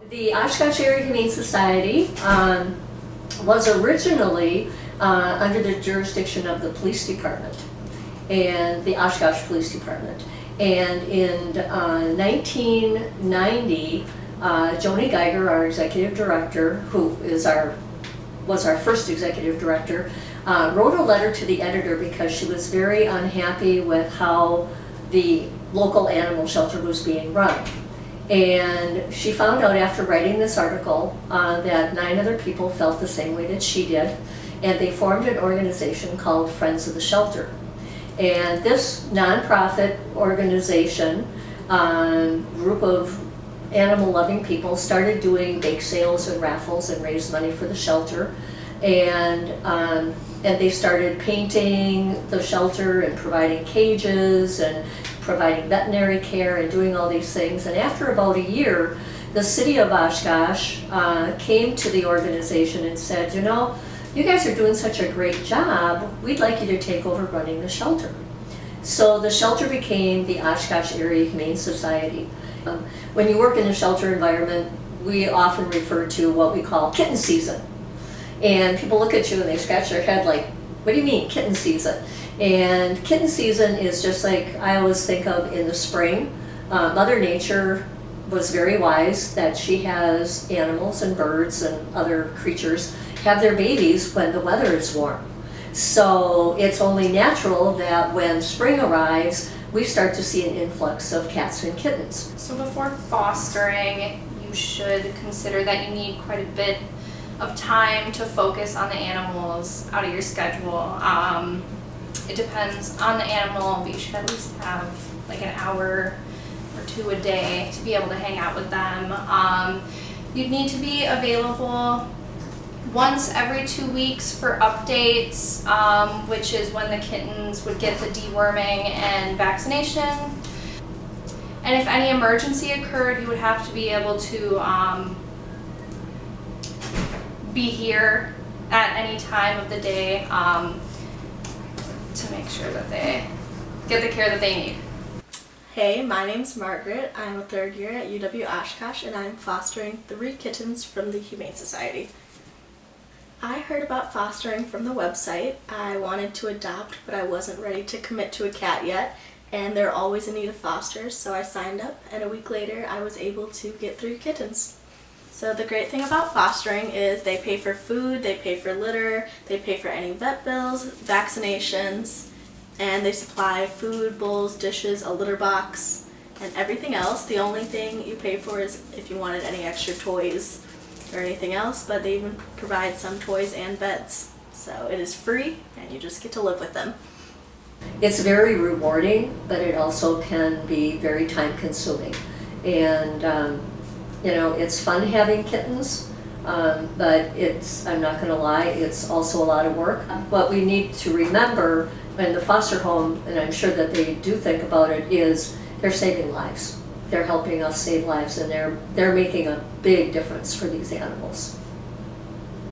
The Oshkosh Area Humane Society was originally under the jurisdiction of the police department and the Oshkosh Police Department. And in 1990, Joni Geiger, our executive director, who was our first executive director, wrote a letter to the editor because she was very unhappy with how the local animal shelter was being run. And she found out after writing this article that 9 other people felt the same way that she did, and they formed an organization called Friends of the Shelter. And this nonprofit organization, group of animal-loving people, started doing bake sales and raffles and raised money for the shelter. And they started painting the shelter and providing cages and providing veterinary care and doing all these things. And after about a year, the city of Oshkosh came to the organization and said, you know, you guys are doing such a great job, we'd like you to take over running the shelter. So the shelter became the Oshkosh Area Humane Society. When you work in a shelter environment, we often refer to what we call kitten season. And people look at you and they scratch their head like, what do you mean, kitten season? And kitten season is just like I always think of in the spring. Mother Nature was very wise that she has animals and birds and other creatures have their babies when the weather is warm. So it's only natural that when spring arrives, we start to see an influx of cats and kittens. So before fostering, you should consider that you need quite a bit of time to focus on the animals out of your schedule. It depends on the animal, but you should at least have like an hour or 2 a day to be able to hang out with them. You'd need to be available once every 2 weeks for updates, which is when the kittens would get the deworming and vaccination. And if any emergency occurred, you would have to be able to be here at any time of the day to make sure that they get the care that they need. Hey, my name's Margaret. I'm a 3rd year at UW Oshkosh and I'm fostering 3 kittens from the Humane Society. I heard about fostering from the website. I wanted to adopt, but I wasn't ready to commit to a cat yet, and they're always in need of fosters, so I signed up, and a week later I was able to get 3 kittens. So the great thing about fostering is they pay for food, they pay for litter, they pay for any vet bills, vaccinations, and they supply food, bowls, dishes, a litter box, and everything else. The only thing you pay for is if you wanted any extra toys or anything else, but they even provide some toys and beds. So it is free and you just get to live with them. It's very rewarding, but it also can be very time consuming. And you know, it's fun having kittens, but I'm not gonna lie, it's also a lot of work. What we need to remember in the foster home, and I'm sure that they do think about it, is they're saving lives. They're helping us save lives, and they're making a big difference for these animals.